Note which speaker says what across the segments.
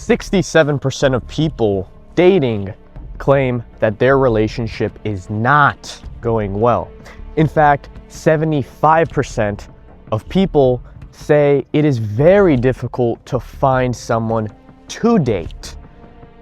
Speaker 1: 67% of people dating claim that their relationship is not going well. In fact, 75% of people say it is very difficult to find someone to date.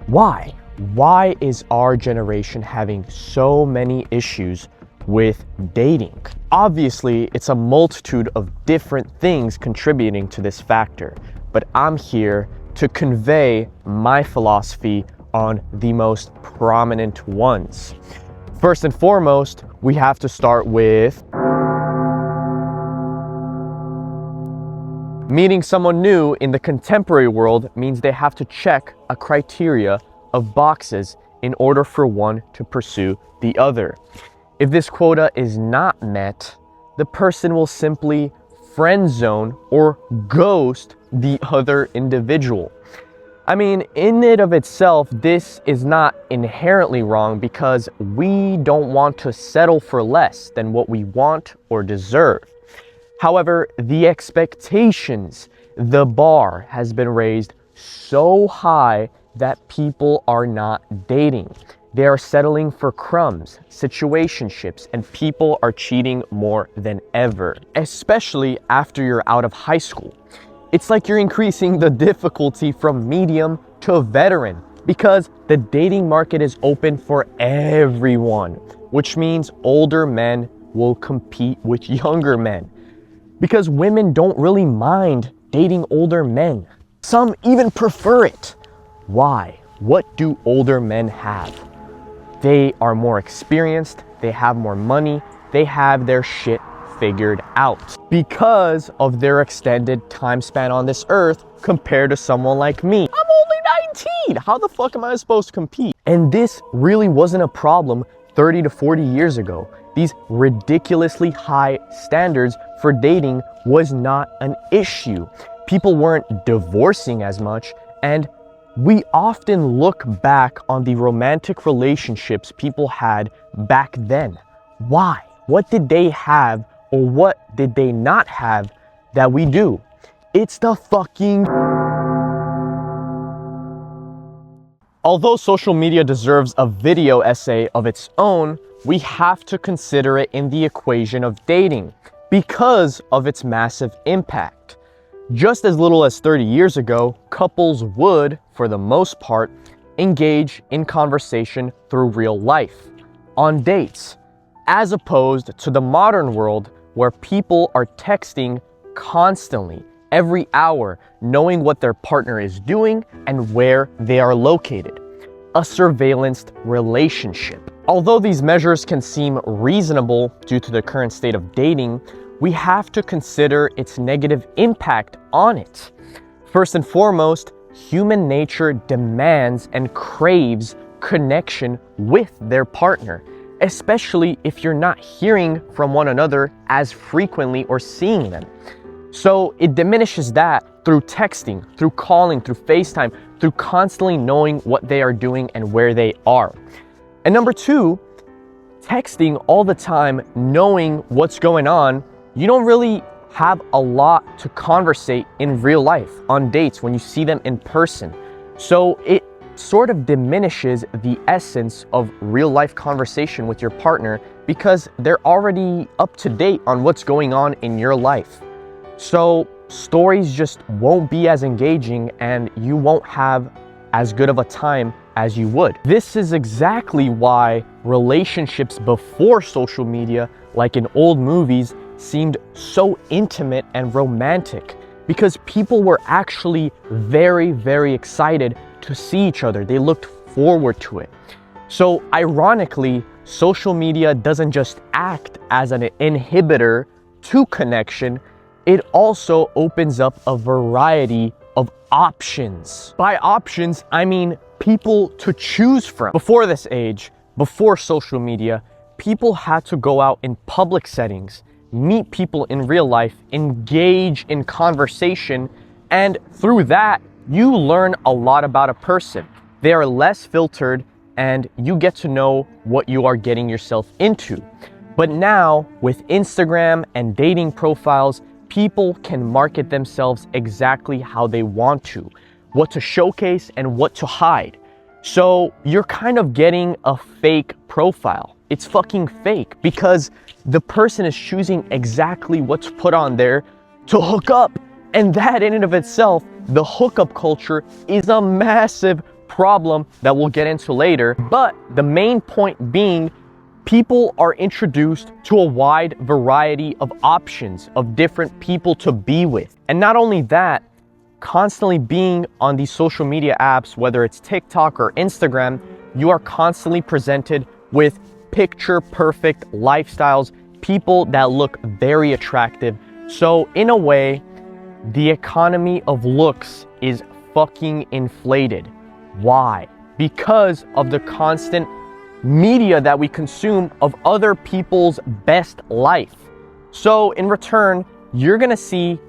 Speaker 1: Why? Why is our generation having so many issues with dating? Obviously, it's a multitude of different things contributing to this factor, but I'm here to convey my philosophy on the most prominent ones. First and foremost, we have to start with meeting someone new in the contemporary world means they have to check a criteria of boxes in order for one to pursue the other. If this quota is not met, the person will simply friend zone or ghost the other individual. I mean, in and of itself, this is not inherently wrong because we don't want to settle for less than what we want or deserve. However, the expectations, the bar has been raised so high that people are not dating. They are settling for crumbs, situationships, and people are cheating more than ever, especially after you're out of high school. It's like you're increasing the difficulty from medium to veteran because the dating market is open for everyone, which means older men will compete with younger men because women don't really mind dating older men. Some even prefer it. Why? What do older men have? They are more experienced, they have more money, they have their shit figured out because of their extended time span on this earth compared to someone like me. I'm only 19. How the fuck am I supposed to compete? And this really wasn't a problem 30 to 40 years ago. These ridiculously high standards for dating was not an issue. People weren't divorcing as much, and we often look back on the romantic relationships people had back then. Why? What did they have or what did they not have that we do? It's the fucking... Although social media deserves a video essay of its own, we have to consider it in the equation of dating because of its massive impact. Just as little as 30 years ago, couples would, for the most part, engage in conversation through real life, on dates, as opposed to the modern world where people are texting constantly, every hour, knowing what their partner is doing and where they are located. A surveillanced relationship. Although these measures can seem reasonable due to the current state of dating, we have to consider its negative impact on it. First and foremost, human nature demands and craves connection with their partner, especially if you're not hearing from one another as frequently or seeing them. So it diminishes that through texting, through calling, through FaceTime, through constantly knowing what they are doing and where they are. And number two, texting all the time, knowing what's going on, you don't really have a lot to conversate in real life on dates when you see them in person. So it sort of diminishes the essence of real life conversation with your partner because they're already up to date on what's going on in your life. So stories just won't be as engaging and you won't have as good of a time as you would. This is exactly why relationships before social media, like in old movies, seemed so intimate and romantic because people were actually very, very excited to see each other. They looked forward to it. So ironically, social media doesn't just act as an inhibitor to connection, it also opens up a variety of options. By options, I mean people to choose from. Before this age, before social media, people had to go out in public settings, meet people in real life, engage in conversation, and through that, you learn a lot about a person. They are less filtered and you get to know what you are getting yourself into. But now, with Instagram and dating profiles, people can market themselves exactly how they want to. what to showcase and what to hide. So you're kind of getting a fake profile. It's fucking fake because the person is choosing exactly what to put on there to hook up. And that in and of itself, the hookup culture is a massive problem that we'll get into later. But the main point being, people are introduced to a wide variety of options of different people to be with. And not only that, constantly being on these social media apps, whether it's TikTok or Instagram, you are constantly presented with picture perfect lifestyles, people that look very attractive. So in a way, the economy of looks is fucking inflated. Why? Because of the constant media that we consume of other people's best life. So in return, you're gonna see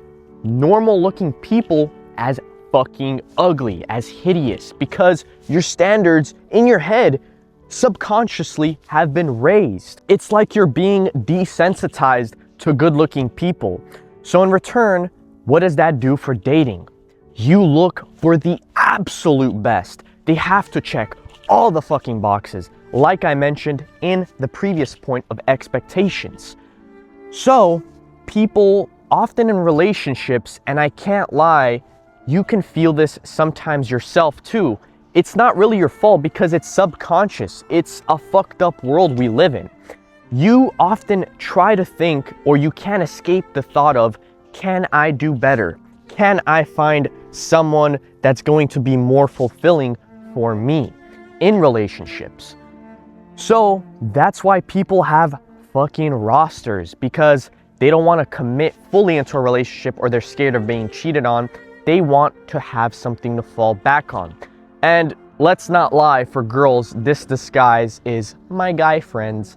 Speaker 1: normal looking people as fucking ugly, as hideous, because your standards in your head subconsciously have been raised. It's like you're being desensitized to good looking people. So in return, what does that do for dating? You look for the absolute best. They have to check all the fucking boxes, like I mentioned in the previous point of expectations. So people often in relationships, and I can't lie, you can feel this sometimes yourself too. It's not really your fault because it's subconscious. It's a fucked up world we live in. You often try to think, or you can't escape the thought of, can I do better? Can I find someone that's going to be more fulfilling for me in relationships? So that's why people have fucking rosters, because they don't want to commit fully into a relationship, or they're scared of being cheated on. They want to have something to fall back on. And let's not lie, for girls, this disguise is my guy friends.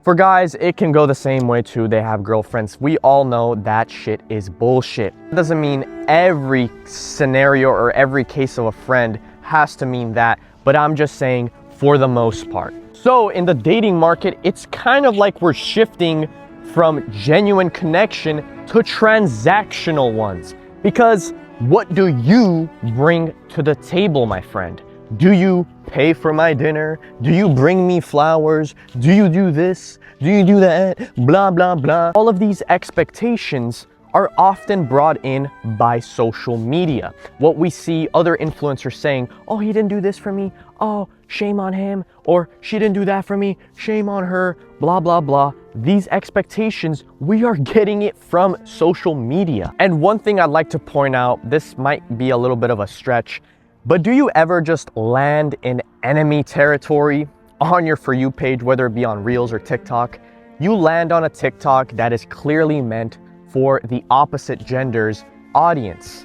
Speaker 1: For guys, it can go the same way too. They have girlfriends. We all know that shit is bullshit. It doesn't mean every scenario or every case of a friend has to mean that, but I'm just saying for the most part. So in the dating market, it's kind of like we're shifting from genuine connection to transactional ones. Because what do you bring to the table, my friend? Do you pay for my dinner? Do you bring me flowers? Do you do this? Do you do that? Blah, blah, blah. All of these expectations are often brought in by social media. What we see other influencers saying, oh, he didn't do this for me. Oh, shame on him. Or she didn't do that for me. Shame on her. Blah, blah, blah. These expectations, we are getting it from social media. And one thing I'd like to point out, this might be a little bit of a stretch, but do you ever just land in enemy territory on your For You page, whether it be on Reels or TikTok? You land on a TikTok that is clearly meant for the opposite gender's audience.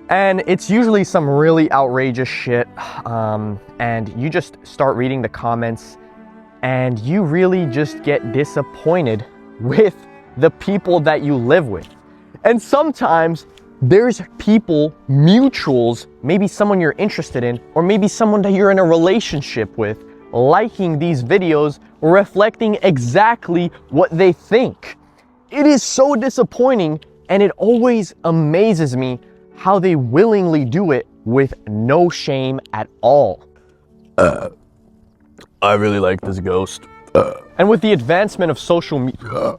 Speaker 1: And it's usually some really outrageous shit. And you just start reading the comments and you really just get disappointed with the people that you live with. And sometimes there's people, mutuals, maybe someone you're interested in, or maybe someone that you're in a relationship with, liking these videos, reflecting exactly what they think. It is so disappointing, and it always amazes me how they willingly do it with no shame at all. I really like this ghost. And with the advancement of social media,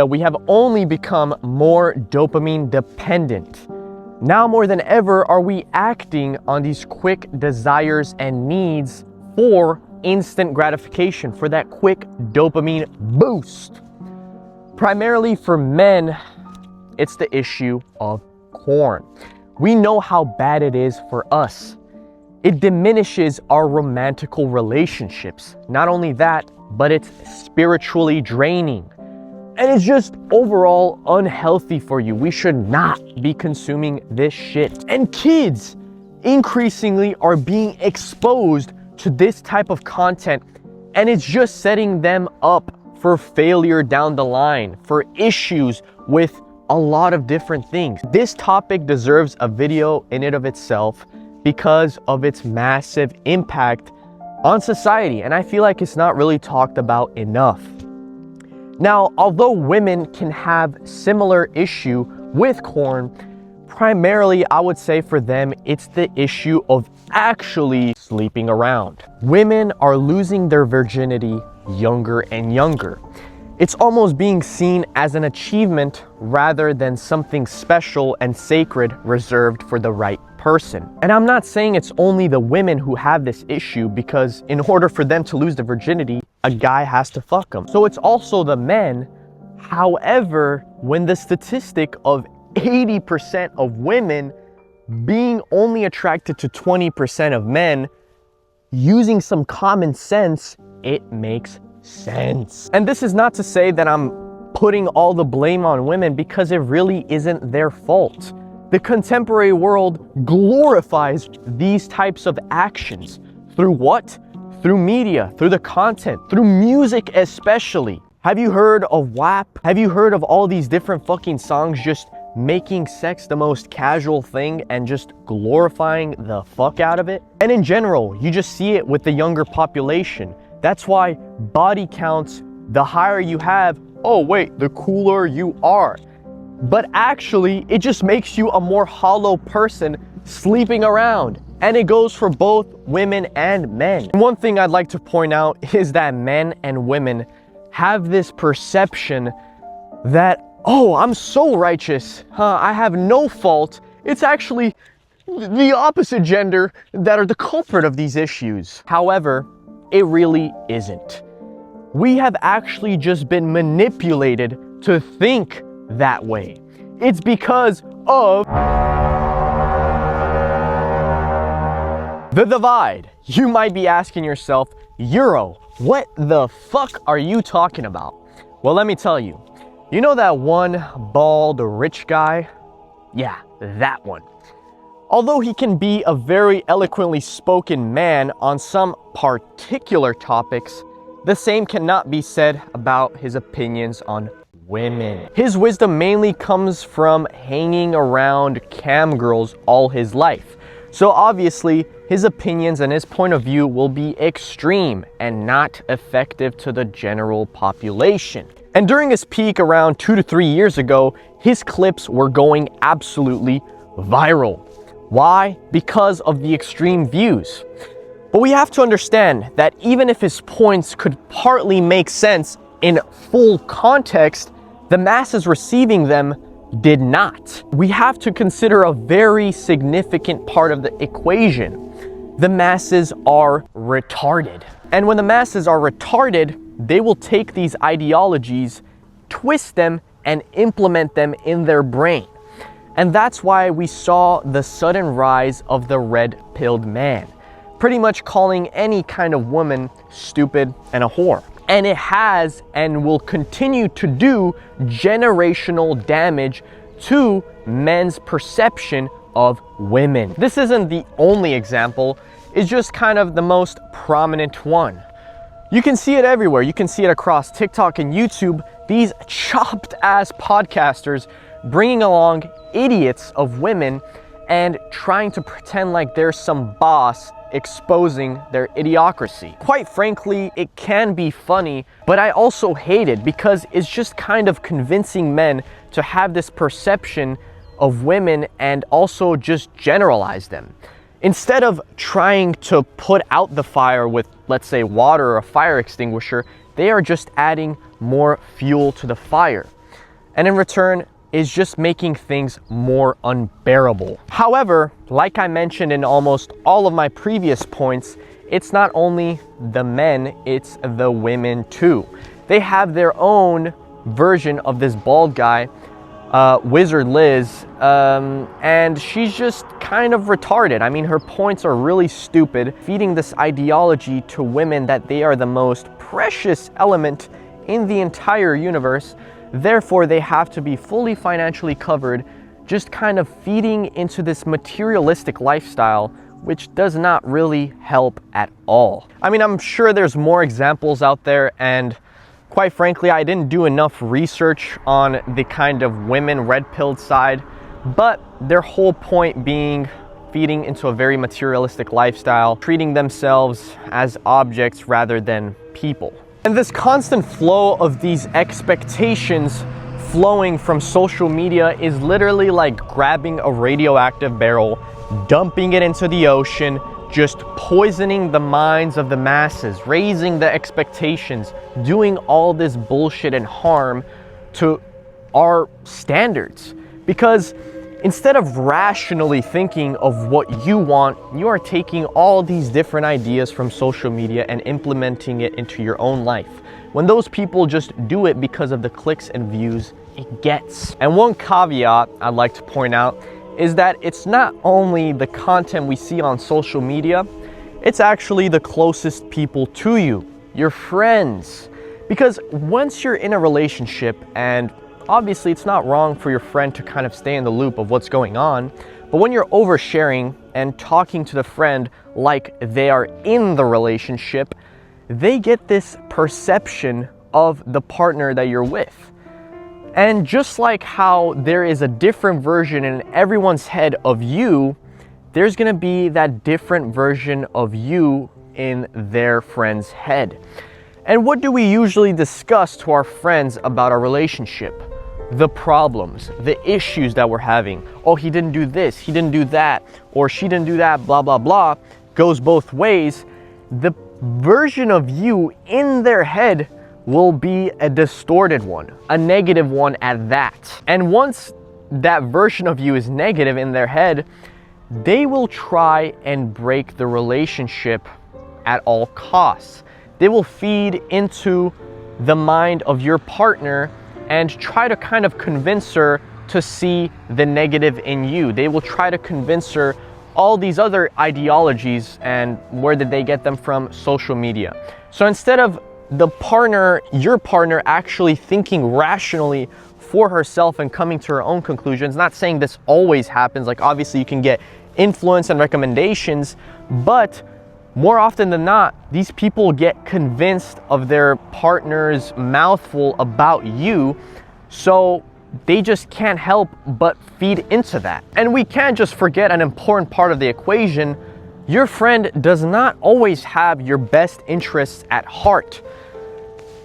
Speaker 1: we have only become more dopamine dependent. Now more than ever are we acting on these quick desires and needs for instant gratification, for that quick dopamine boost. Primarily for men, it's the issue of porn. We know how bad it is for us. It diminishes our romantical relationships. Not only that, but it's spiritually draining. And it's just overall unhealthy for you. We should not be consuming this shit. And kids increasingly are being exposed to this type of content, and it's just setting them up for failure down the line, for issues with a lot of different things. This topic deserves a video in and of itself because of its massive impact on society, and I feel like it's not really talked about enough. Now, although women can have similar issue with corn, primarily I would say for them it's the issue of actually sleeping around. Women are losing their virginity younger and younger. It's almost being seen as an achievement rather than something special and sacred reserved for the right person. And I'm not saying it's only the women who have this issue, because in order for them to lose their virginity, a guy has to fuck them. So it's also the men. However, when the statistic of 80% of women being only attracted to 20% of men, using some common sense, it makes sense. And this is not to say that I'm putting all the blame on women, because it really isn't their fault. The contemporary world glorifies these types of actions. Through what? Through media, through the content, through music especially. Have you heard of WAP? Have you heard of all these different fucking songs just making sex the most casual thing and just glorifying the fuck out of it? And in general, you just see it with the younger population. That's why body counts, the higher you have, oh wait, the cooler you are. But actually, it just makes you a more hollow person sleeping around. And it goes for both women and men. One thing I'd like to point out is that men and women have this perception that, oh, I'm so righteous, I have no fault. It's actually the opposite gender that are the culprit of these issues. However, it really isn't. We have actually just been manipulated to think that way. It's because of the divide. You might be asking yourself, Euro, what the fuck are you talking about? Well, let me tell you. You know that one bald rich guy? Yeah, that one. Although he can be a very eloquently spoken man on some particular topics, the same cannot be said about his opinions on women. His wisdom mainly comes from hanging around cam girls all his life. So obviously, his opinions and his point of view will be extreme and not effective to the general population. And during his peak around 2 to 3 years ago, his clips were going absolutely viral. Why? Because of the extreme views. But we have to understand that even if his points could partly make sense in full context, the masses receiving them did not. We have to consider a very significant part of the equation. The masses are retarded. And when the masses are retarded, they will take these ideologies, twist them, and implement them in their brain. And that's why we saw the sudden rise of the red-pilled man, pretty much calling any kind of woman stupid and a whore. And it has and will continue to do generational damage to men's perception of women. This isn't the only example, it's just kind of the most prominent one. You can see it everywhere. You can see it across TikTok and YouTube. These chopped ass podcasters bringing along idiots of women and trying to pretend like there's some boss exposing their idiocracy. Quite frankly, it can be funny, but I also hate it because it's just kind of convincing men to have this perception of women and also just generalize them. Instead of trying to put out the fire with, let's say, water or a fire extinguisher, they are just adding more fuel to the fire. And in return, is just making things more unbearable. However, like I mentioned in almost all of my previous points, it's not only the men, it's the women too. They have their own version of this bald guy, Wizard Liz, and she's just kind of retarded. I mean, her points are really stupid, feeding this ideology to women that they are the most precious element in the entire universe. Therefore, they have to be fully financially covered, just kind of feeding into this materialistic lifestyle, which does not really help at all. I mean, I'm sure there's more examples out there, and quite frankly, I didn't do enough research on the kind of women red-pilled side, but their whole point being feeding into a very materialistic lifestyle, treating themselves as objects rather than people. And this constant flow of these expectations flowing from social media is literally like grabbing a radioactive barrel, dumping it into the ocean, just poisoning the minds of the masses, raising the expectations, doing all this bullshit and harm to our standards. Because instead of rationally thinking of what you want, you are taking all these different ideas from social media and implementing it into your own life. When those people just do it because of the clicks and views it gets. And one caveat I'd like to point out is that it's not only the content we see on social media, it's actually the closest people to you, your friends. Because once you're in a relationship, and obviously it's not wrong for your friend to kind of stay in the loop of what's going on, but when you're oversharing and talking to the friend like they are in the relationship, they get this perception of the partner that you're with. And just like how there is a different version in everyone's head of you, there's gonna be that different version of you in their friend's head. And what do we usually discuss to our friends about our relationship? The problems, the issues that we're having. Oh, he didn't do this, he didn't do that, or she didn't do that, blah, blah, blah. Goes both ways. The version of you in their head will be a distorted one, a negative one at that. And once that version of you is negative in their head, they will try and break the relationship at all costs. They will feed into the mind of your partner and try to kind of convince her to see the negative in you. They will try to convince her all these other ideologies, and where did they get them from? Social media. So instead of your partner actually thinking rationally for herself and coming to her own conclusions, not saying this always happens, like obviously you can get influence and recommendations, but more often than not, these people get convinced of their partner's mouthful about you, so they just can't help but feed into that. And we can't just forget an important part of the equation. Your friend does not always have your best interests at heart,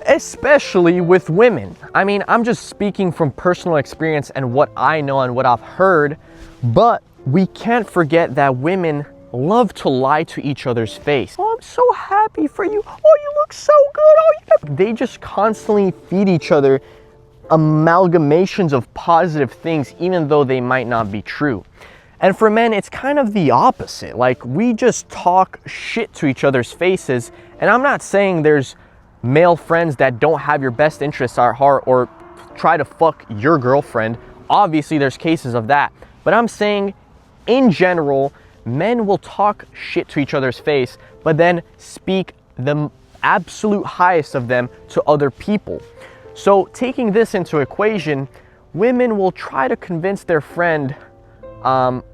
Speaker 1: especially with women. I mean, I'm just speaking from personal experience and what I know and what I've heard, but we can't forget that women love to lie to each other's face. Oh, I'm so happy for you. Oh, you look so good. Oh, they just constantly feed each other amalgamations of positive things, even though they might not be true. And for men, it's kind of the opposite. Like, we just talk shit to each other's faces. And I'm not saying there's male friends that don't have your best interests at heart or try to fuck your girlfriend. Obviously, there's cases of that. But I'm saying, in general, men will talk shit to each other's face, but then speak the absolute highest of them to other people. So taking this into equation, women will try to convince their friend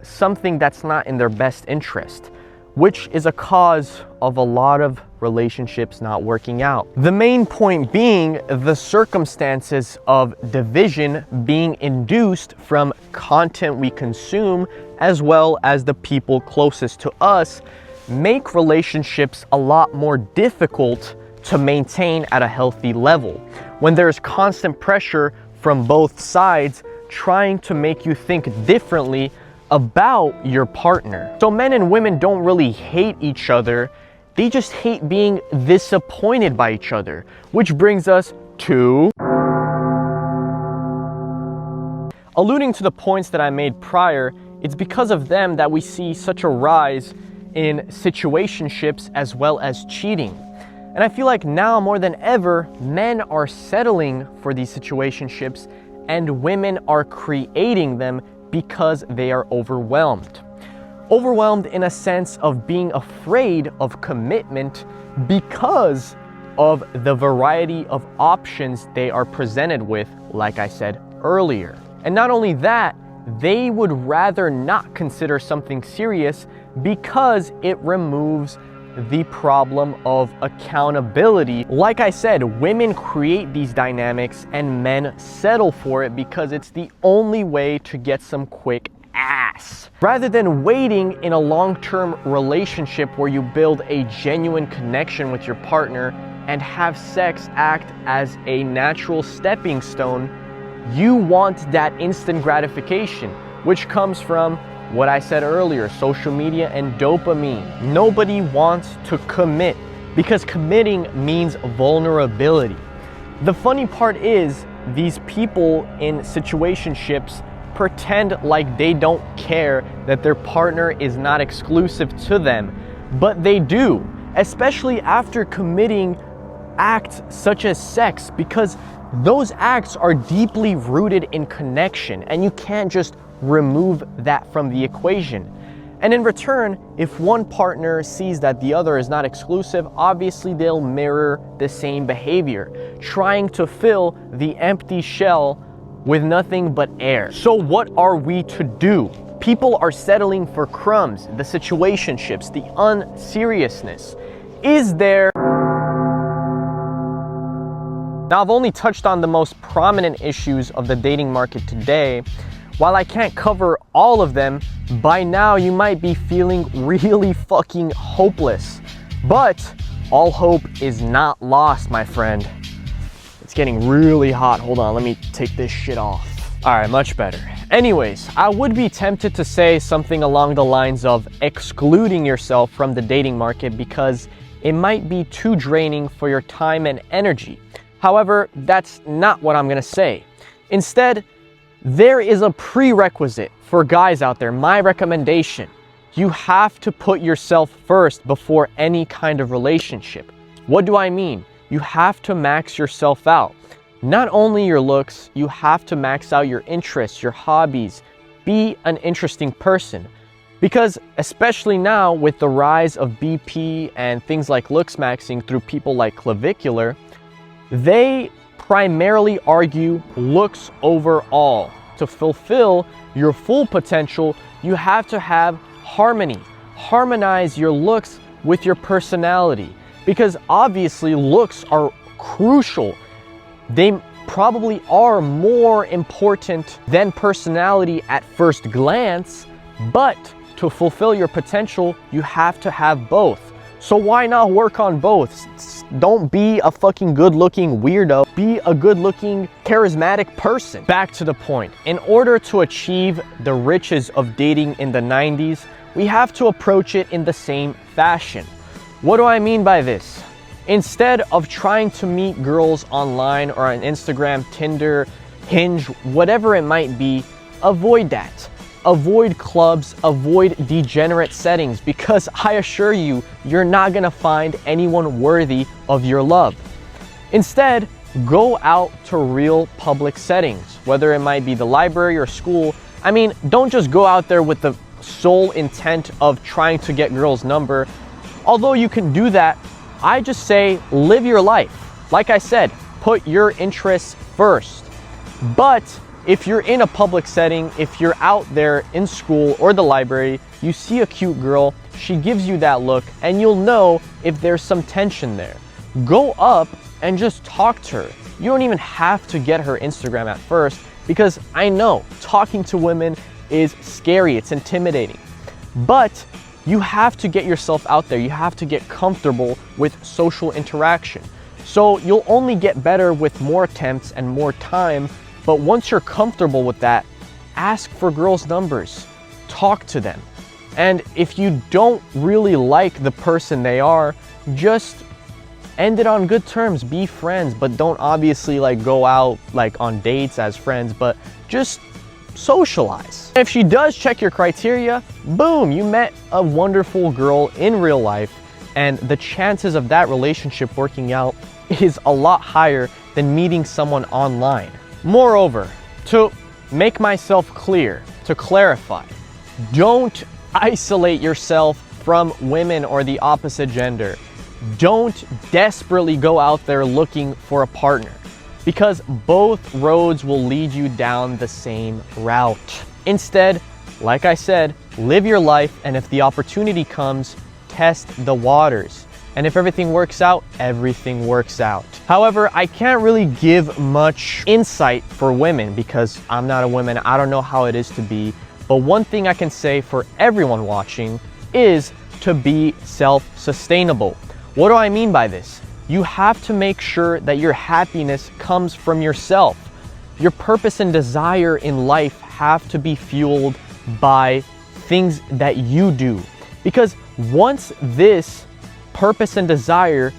Speaker 1: something that's not in their best interest, which is a cause of a lot of relationships not working out. The main point being the circumstances of division being induced from content we consume, as well as the people closest to us, make relationships a lot more difficult to maintain at a healthy level. When there's constant pressure from both sides trying to make you think differently about your partner. So men and women don't really hate each other, they just hate being disappointed by each other. Which brings us to alluding to the points that I made prior, it's because of them that we see such a rise in situationships as well as cheating. And I feel like now more than ever, men are settling for these situationships and women are creating them because they are overwhelmed. Overwhelmed in a sense of being afraid of commitment because of the variety of options they are presented with, like I said earlier. And not only that, they would rather not consider something serious because it removes the problem of accountability. Like I said, women create these dynamics and men settle for it because it's the only way to get some quick ass. Rather than waiting in a long-term relationship where you build a genuine connection with your partner and have sex act as a natural stepping stone, you want that instant gratification, which comes from what I said earlier, social media and dopamine. Nobody wants to commit because committing means vulnerability. The funny part is these people in situationships pretend like they don't care that their partner is not exclusive to them, but they do, especially after committing acts such as sex, because those acts are deeply rooted in connection and you can't just remove that from the equation. And in return, if one partner sees that the other is not exclusive, obviously they'll mirror the same behavior, trying to fill the empty shell with nothing but air. So what are we to do? People are settling for crumbs, the situationships, the unseriousness. Is there... Now, I've only touched on the most prominent issues of the dating market today. While I can't cover all of them, by now you might be feeling really fucking hopeless. But all hope is not lost, my friend. It's getting really hot. Hold on, let me take this shit off. All right, much better. Anyways, I would be tempted to say something along the lines of excluding yourself from the dating market because it might be too draining for your time and energy. However, that's not what I'm gonna say. Instead, there is a prerequisite for guys out there, my recommendation. You have to put yourself first before any kind of relationship. What do I mean? You have to max yourself out. Not only your looks, you have to max out your interests, your hobbies. Be an interesting person. Because especially now with the rise of BP and things like looks maxing through people like Clavicular, they primarily argue looks over all. To fulfill your full potential, you have to have harmony. Harmonize your looks with your personality. Because obviously looks are crucial. They probably are more important than personality at first glance, but to fulfill your potential, you have to have both. So why not work on both? Don't be a fucking good-looking weirdo. Be a good-looking, charismatic person. Back to the point. In order to achieve the riches of dating in the 90s, we have to approach it in the same fashion. What do I mean by this? Instead of trying to meet girls online or on Instagram, Tinder, Hinge, whatever it might be, avoid that. Avoid clubs, avoid degenerate settings, because I assure you, you're not gonna find anyone worthy of your love. Instead, go out to real public settings, whether it might be the library or school. I mean, don't just go out there with the sole intent of trying to get girls' number. Although you can do that, I just say live your life. Like I said, put your interests first. But if you're in a public setting, if you're out there in school or the library, you see a cute girl, she gives you that look, and you'll know if there's some tension there. Go up and just talk to her. You don't even have to get her Instagram at first, because I know talking to women is scary, it's intimidating. But you have to get yourself out there. You have to get comfortable with social interaction. So you'll only get better with more attempts and more time. But once you're comfortable with that, ask for girls' numbers, talk to them. And if you don't really like the person they are, just end it on good terms, be friends, but don't obviously like go out like on dates as friends, but just socialize. If she does check your criteria, boom, you met a wonderful girl in real life, and the chances of that relationship working out is a lot higher than meeting someone online. Moreover, to make myself clear, to clarify, don't isolate yourself from women or the opposite gender. Don't desperately go out there looking for a partner, because both roads will lead you down the same route. Instead, like I said, live your life, and if the opportunity comes, test the waters. And if everything works out, everything works out. However, I can't really give much insight for women because I'm not a woman. I don't know how it is to be. But one thing I can say for everyone watching is to be self-sustainable. What do I mean by this? you have to make sure that your happiness comes from yourself. Your purpose and desire in life have to be fueled by things that you do. Because once this purpose and desire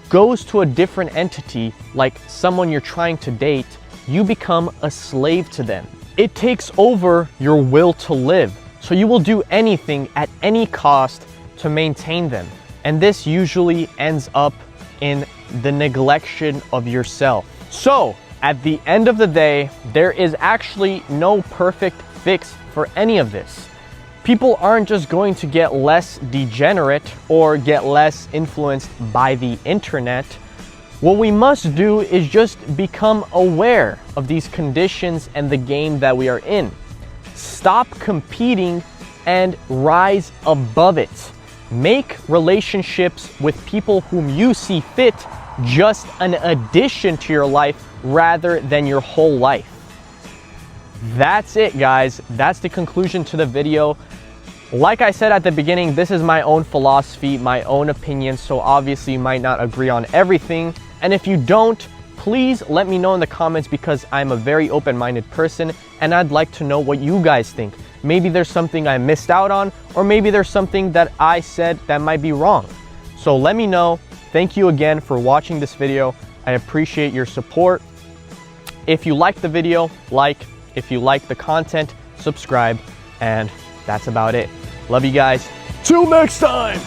Speaker 1: goes to a different entity, like someone you're trying to date, you become a slave to them. It takes over your will to live. So you will do anything at any cost to maintain them. And this usually ends up in the neglection of yourself. So at the end of the day, there is actually no perfect fix for any of this. People aren't just going to get less degenerate or get less influenced by the internet. What we must do is just become aware of these conditions and the game that we are in. Stop competing and rise above it. Make relationships with people whom you see fit just an addition to your life rather than your whole life. That's it, guys. That's the conclusion to the video. Like I said at the beginning, this is my own philosophy, my own opinion, so obviously you might not agree on everything. And if you don't, please let me know in the comments, because I'm a very open-minded person and I'd like to know what you guys think. Maybe there's something I missed out on, or maybe there's something that I said that might be wrong. So let me know. Thank you again for watching this video. I appreciate your support. If you like the video, like. If you like the content, subscribe. And that's about it. Love you guys. Till next time.